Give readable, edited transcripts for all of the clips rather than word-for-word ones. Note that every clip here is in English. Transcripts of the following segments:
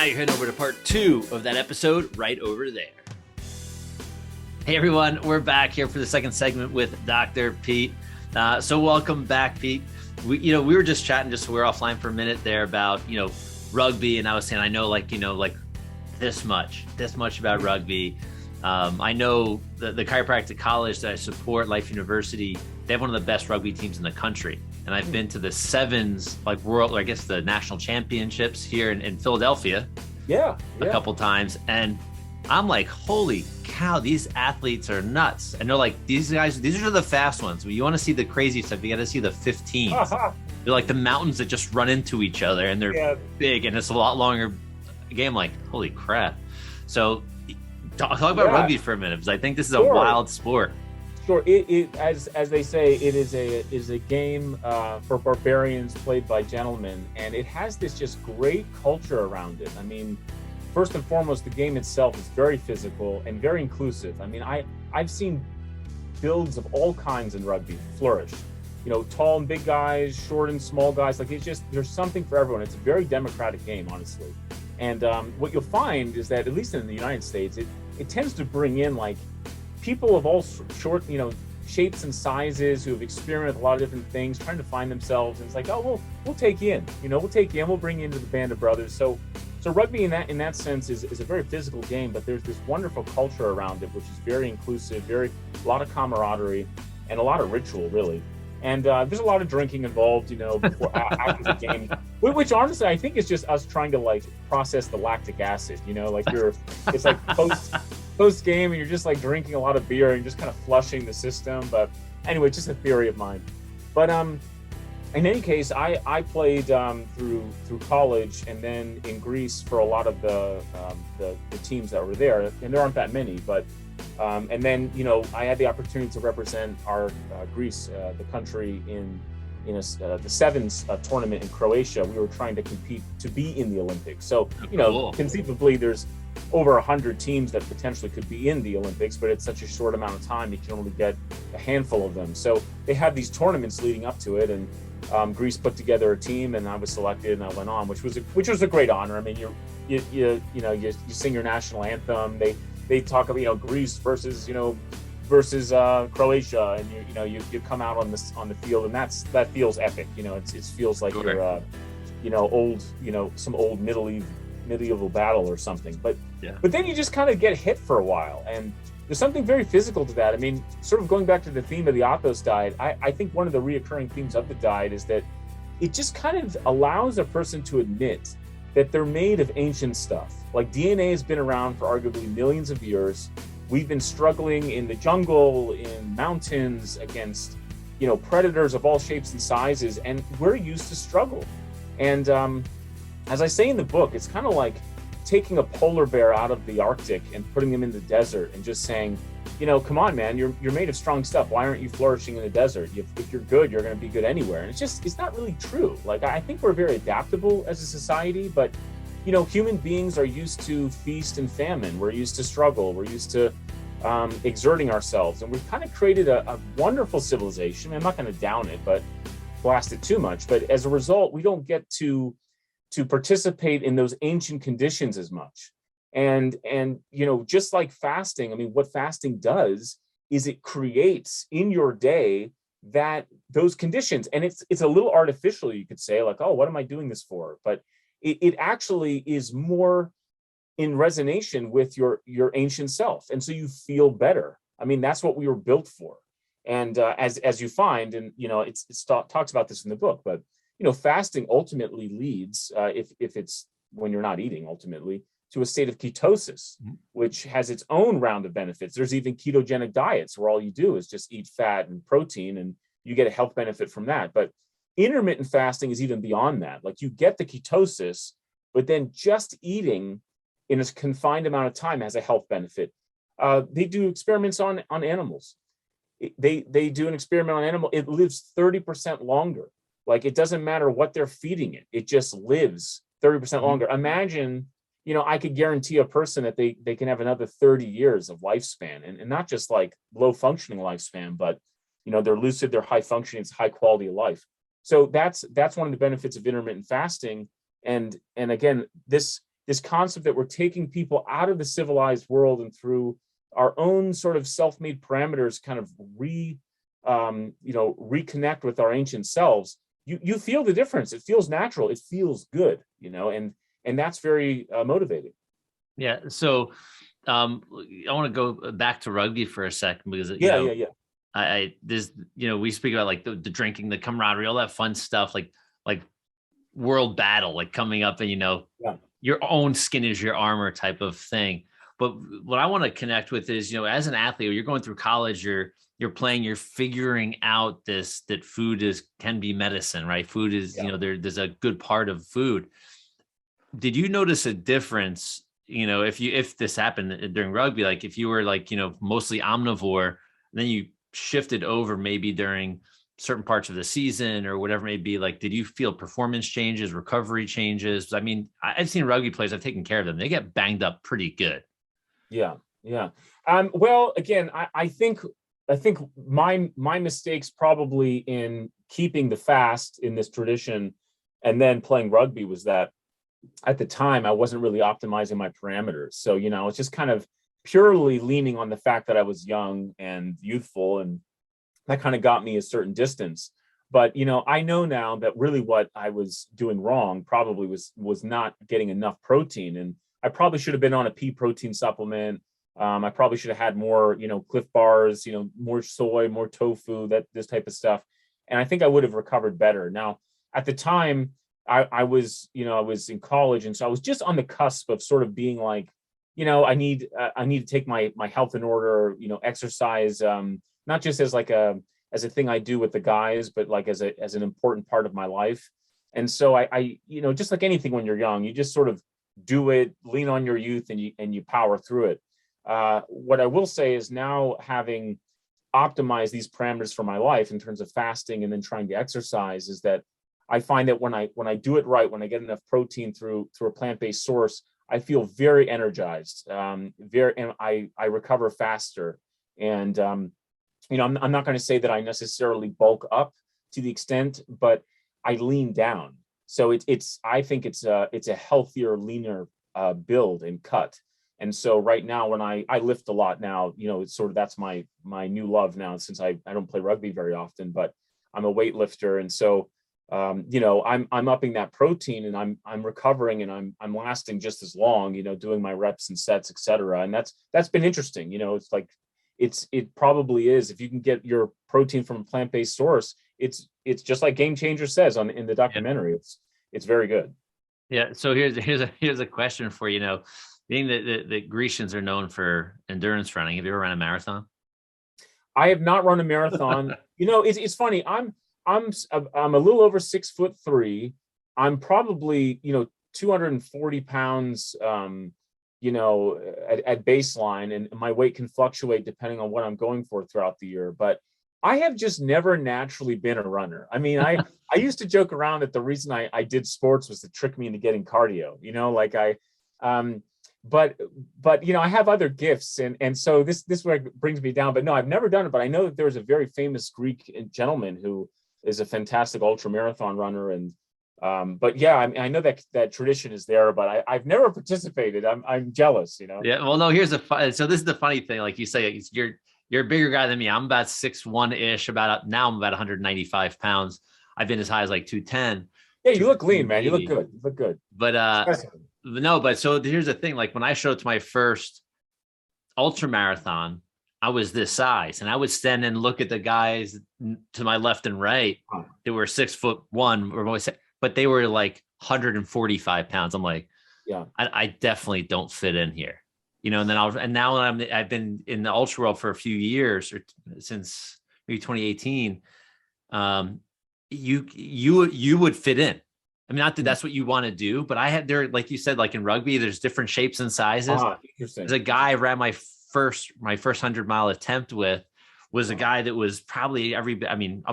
now you're heading over to part 2 of that episode right over there. Hey everyone, we're back here for the second segment with Dr. Pete. So welcome back, Pete. We were just chatting, we were offline for a minute there about, rugby. And I was saying, I know this much about rugby. I know the chiropractic college that I support, Life University, they have one of the best rugby teams in the country. And I've been to the sevens, the national championships here in Philadelphia. Yeah. A couple times. And I'm like, holy cow, these athletes are nuts. And they're like, these are the fast ones. When you want to see the crazy stuff, you got to see the 15s. They're like the mountains that just run into each other, and they're big, and it's a lot longer game. Like, holy crap. So talk about rugby for a minute, because I think this is a wild sport. Sure. It as they say, it is a game for barbarians played by gentlemen, and it has this just great culture around it. I mean, first and foremost, the game itself is very physical and very inclusive. I mean, I've seen builds of all kinds in rugby flourish. Tall and big guys, short and small guys. There's something for everyone. It's a very democratic game, honestly. And what you'll find is that, at least in the United States, it tends to bring in people of all shapes and sizes who have experimented with a lot of different things, trying to find themselves. And it's like, oh, we'll take you in. We'll bring you into the band of brothers. So rugby in that sense is a very physical game, but there's this wonderful culture around it, which is very inclusive, a lot of camaraderie, and a lot of ritual, really. And there's a lot of drinking involved, before after the game, which honestly I think is just us trying to process the lactic acid. It's like post game, and you're just drinking a lot of beer and just kind of flushing the system. But anyway, just a theory of mine. But in any case, I played through college, and then in Greece for a lot of the teams that were there, and there aren't that many, but. And then, I had the opportunity to represent our Greece, the country, in the sevens tournament in Croatia. We were trying to compete to be in the Olympics. So, Cool. Conceivably, there's over 100 teams that potentially could be in the Olympics, but it's such a short amount of time, you can only get a handful of them. So they had these tournaments leading up to it, and Greece put together a team, and I was selected, and I went on, which was a great honor. I mean, you sing your national anthem. They talk about Greece versus Croatia, and you come out on the field, and that feels epic. It feels like you're old, some old medieval battle or something. But then you just kind of get hit for a while, and there's something very physical to that. I mean, sort of going back to the theme of the Athos diet, I think one of the reoccurring themes of the diet is that it just kind of allows a person to admit that they're made of ancient stuff. Like, DNA has been around for arguably millions of years. We've been struggling in the jungle, in mountains, against, predators of all shapes and sizes, and we're used to struggle. And as I say in the book, it's kind of like taking a polar bear out of the Arctic and putting them in the desert and just saying, come on, man, you're made of strong stuff. Why aren't you flourishing in the desert? If you're good, you're going to be good anywhere. And it's not really true. I think we're very adaptable as a society, but human beings are used to feast and famine. We're used to struggle. We're used to exerting ourselves. And we've kind of created a wonderful civilization. I'm not going to down it, but blast it too much. But as a result, we don't get to participate in those ancient conditions as much. And just like fasting, I mean, what fasting does is it creates in your day those conditions. And it's a little artificial, you could say, oh, what am I doing this for? But it actually is more in resonation with your ancient self. And so you feel better. I mean, that's what we were built for. And as you find, and it talks about this in the book, but fasting ultimately leads, if it's when you're not eating, ultimately to a state of ketosis, which has its own round of benefits. There's even ketogenic diets where all you do is just eat fat and protein, and you get a health benefit from that. But intermittent fasting is even beyond that. You get the ketosis, but then just eating in a confined amount of time has a health benefit. They do experiments on animals. They do an experiment on animal. It lives 30% longer. It doesn't matter what they're feeding it. It just lives 30% longer. Imagine, I could guarantee a person that they can have another 30 years of lifespan, and not just low functioning lifespan, but, they're lucid, they're high functioning, it's high quality of life. So that's one of the benefits of intermittent fasting. And again, this this concept that we're taking people out of the civilized world and through our own sort of self-made parameters, kind of reconnect with our ancient selves. You feel the difference. It feels natural. It feels good, and that's very motivating. Yeah. So I want to go back to rugby for a second because Yeah. there's we speak about like the drinking, the camaraderie, all that fun stuff, like world battle, like coming up, and your own skin is your armor type of thing. But what I want to connect with is, as an athlete, you're going through college, you're playing, you're figuring out that food can be medicine, right? Food is, there's a good part of food. Did you notice a difference, if this happened during rugby, like if you were mostly omnivore, then you shifted over maybe during certain parts of the season or whatever it may be, like, did you feel performance changes, recovery changes? I mean, I've seen rugby players, I've taken care of them. They get banged up pretty good. Yeah. Well, again, I think my mistakes probably in keeping the fast in this tradition and then playing rugby was that at the time I wasn't really optimizing my parameters. So, it's just kind of purely leaning on the fact that I was young and youthful, and that kind of got me a certain distance. But, I know now that really what I was doing wrong probably was not getting enough protein. And I probably should have been on a pea protein supplement. I probably should have had more, Cliff Bars, more soy, more tofu, this type of stuff. And I think I would have recovered better. Now, at the time, I was in college, and so I was just on the cusp of sort of being like, I need to take my health in order, exercise, not just as as a thing I do with the guys, but like as an important part of my life. And so I just like anything when you're young, you just sort of do it, lean on your youth, and you power through it. What I will say is, now having optimized these parameters for my life in terms of fasting and then trying to exercise, is that I find that when I do it right, when I get enough protein through a plant-based source, I feel very energized, and I recover faster. And I'm not going to say that I necessarily bulk up to the extent, but I lean down. So I think it's a healthier, leaner build and cut. And so right now, when I lift a lot now, it's sort of, that's my new love now, since I don't play rugby very often, but I'm a weightlifter. And so, I'm upping that protein, and I'm recovering, and I'm lasting just as long, doing my reps and sets, et cetera. And that's been interesting. It's like, it probably is, if you can get your protein from a plant-based source, it's just like Game Changer says in the documentary. Yeah. It's very good. Yeah. So here's a question for being that the Grecians are known for endurance running. Have you ever run a marathon? I have not run a marathon. It's funny. I'm a little over 6'3". I'm probably 240 pounds. At baseline, and my weight can fluctuate depending on what I'm going for throughout the year. But I have just never naturally been a runner. I mean, I used to joke around that the reason I did sports was to trick me into getting cardio, but I have other gifts. And so this brings me down, but no, I've never done it. But I know that there's a very famous Greek gentleman who is a fantastic ultra marathon runner. And, but yeah, I know that tradition is there, but I've never participated. I'm jealous, Yeah. Well, no, so this is the funny thing. Like you say, you're a bigger guy than me. I'm about 6'1" now I'm about 195 pounds. I've been as high as like 210. Yeah. You look lean, man. You look good. But so here's the thing. Like when I showed up to my first ultra marathon, I was this size, and I would stand and look at the guys to my left and right that were 6'1" or more, but they were like 145 pounds. I'm like, yeah, I definitely don't fit in here, and now I've been in the ultra world for a few years, or since maybe 2018. You would fit in. I mean, not that that's what you want to do, but like you said, like in rugby, there's different shapes and sizes. Interesting. There's a guy I ran my first 100-mile attempt with was a guy that was probably up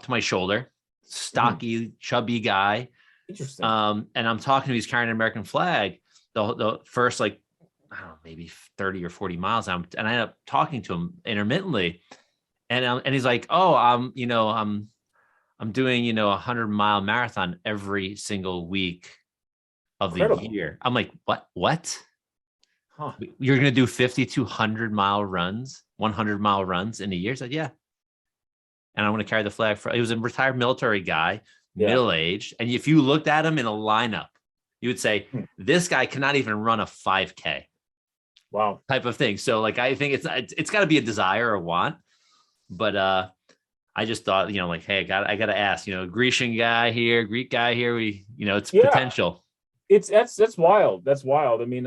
to my shoulder, stocky, chubby guy. Interesting. And I'm talking to him, he's carrying an American flag. The first, like, I don't know, maybe 30 or 40 miles. And I ended up talking to him intermittently. And he's like, oh, I'm doing, 100-mile marathon every single week of the year. I'm like, what? Huh. You're going to do 5,200-mile runs, 100-mile runs in a year? I said, yeah. And I'm going to carry the flag for, he was a retired military guy, middle-aged. And if you looked at him in a lineup, you would say, this guy cannot even run a 5K. Wow. Type of thing. So like, I think it's got to be a desire or want, but I just thought, like, hey, I got to ask, Greek guy here, it's potential. That's wild. That's wild. I mean,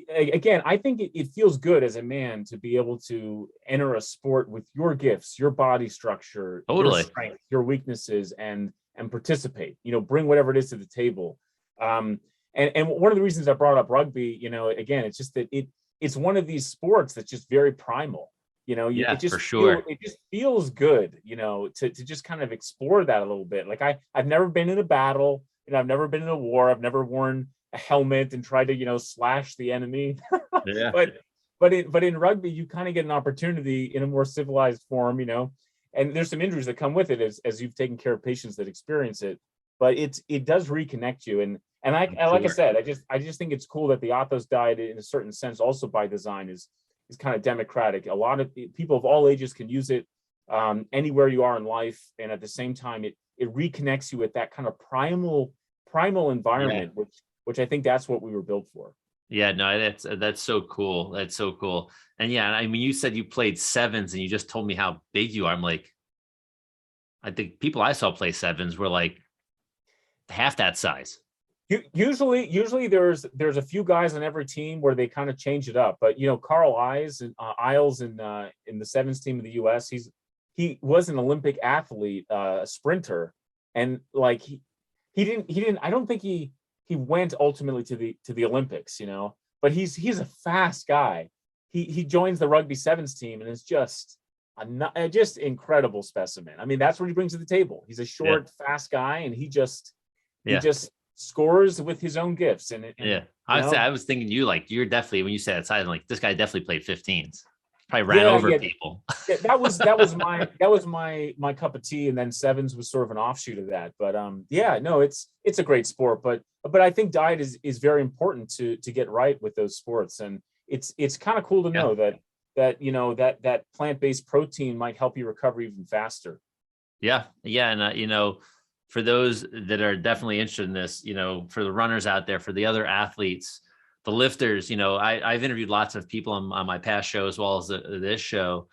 again, I think it feels good as a man to be able to enter a sport with your gifts, your body structure, totally, your strength, your weaknesses, and participate. Bring whatever it is to the table. And one of the reasons I brought up rugby, again, it's just that it's one of these sports that's just very primal. It just for sure. It just feels good, to just kind of explore that a little bit. Like I've never been in a battle. I've never been in a war. I've never worn a helmet and tried to, slash the enemy. Yeah. But in rugby, you kind of get an opportunity in a more civilized form, and there's some injuries that come with it as you've taken care of patients that experience it. But it does reconnect you. And like I said, I just think it's cool that the Athos diet, in a certain sense, also by design, is kind of democratic. A lot of people of all ages can use it anywhere you are in life, and at the same time, it reconnects you with that kind of primal environment, which I think that's what we were built for. Yeah, no, that's so cool. That's so cool. And yeah, I mean, you said you played sevens, and you just told me how big you are. I'm like, I think people I saw play sevens were like half that size. Usually there's a few guys on every team where they kind of change it up. But Carl Isles in the sevens team of the U.S. He was an Olympic athlete, a sprinter, and like he didn't. I don't think he went ultimately to the Olympics, But he's a fast guy. He joins the rugby sevens team and is just just incredible specimen. I mean, that's what he brings to the table. He's a short, fast guy, and he just scores with his own gifts. And I was thinking you're definitely, when you said that size, I'm like, this guy definitely played 15s. Probably ran over people. That was my cup of tea, and then sevens was sort of an offshoot of that. But it's a great sport. But I think diet is very important to get right with those sports, and it's kind of cool to know that plant-based protein might help you recover even faster. Yeah, and for those that are definitely interested in this, for the runners out there, for the other athletes, the lifters, I've interviewed lots of people on my past show as well as this show.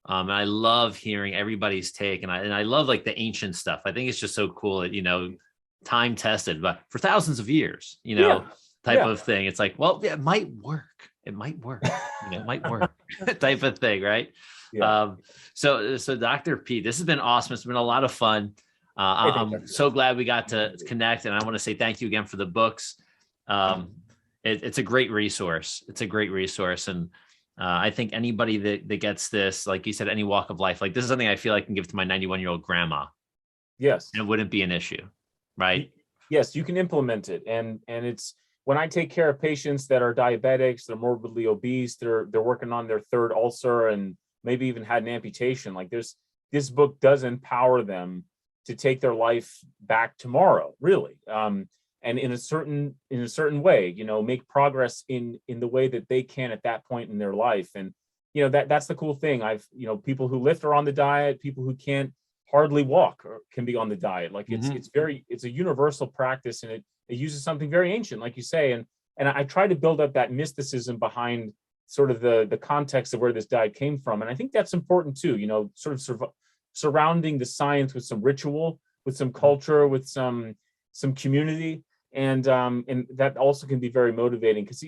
And I love hearing everybody's take. And I love like the ancient stuff. I think it's just so cool that, time tested, but for thousands of years, type of thing. It's like, well, it might work. It might work. It might work type of thing. Right. Yeah. So Dr. Pete, this has been awesome. It's been a lot of fun. I'm so glad we got to connect. And I want to say thank you again for the books. It's a great resource. And I think anybody that gets this, like you said, any walk of life, like this is something I feel I can give to my 91-year-old grandma. Yes. And it wouldn't be an issue, right? Yes, you can implement it. And it's, when I take care of patients that are diabetics, they're morbidly obese, they're working on their third ulcer and maybe even had an amputation, like this book does empower them to take their life back tomorrow, really. And in a certain way, make progress in the way that they can at that point in their life. And, that's the cool thing. People who lift are on the diet, people who can't hardly walk or can be on the diet. Like it's a universal practice, and it uses something very ancient, like you say. And I try to build up that mysticism behind sort of the context of where this diet came from. And I think that's important too, sort of surrounding the science with some ritual, with some culture, with some community. And that also can be very motivating, because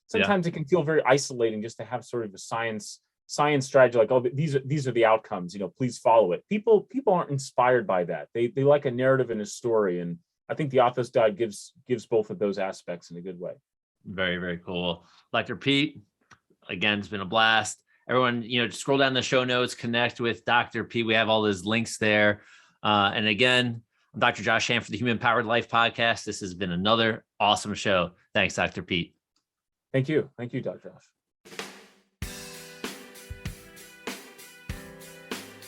sometimes it can feel very isolating just to have sort of a science strategy, like, oh, these are the outcomes, please follow it. People aren't inspired by that. They like a narrative and a story, and I think the Athos diet gives both of those aspects in a good way. Very, very cool. Dr. Pete, again, it's been a blast. Everyone, just scroll down the show notes, connect with Dr. Pete. We have all his links there. And again, I'm Dr. Josh Ham for the Human Powered Life podcast. This has been another awesome show. Thanks, Dr. Pete. Thank you. Thank you, Dr. Josh.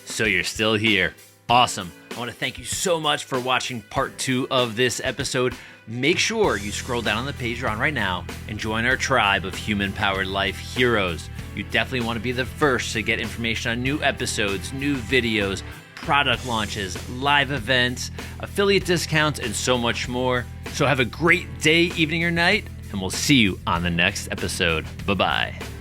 So you're still here. Awesome. I want to thank you so much for watching part 2 of this episode. Make sure you scroll down on the page you're on right now and join our tribe of human-powered life heroes. You definitely want to be the first to get information on new episodes, new videos, product launches, live events, affiliate discounts, and so much more. So have a great day, evening, or night, and we'll see you on the next episode. Bye-bye.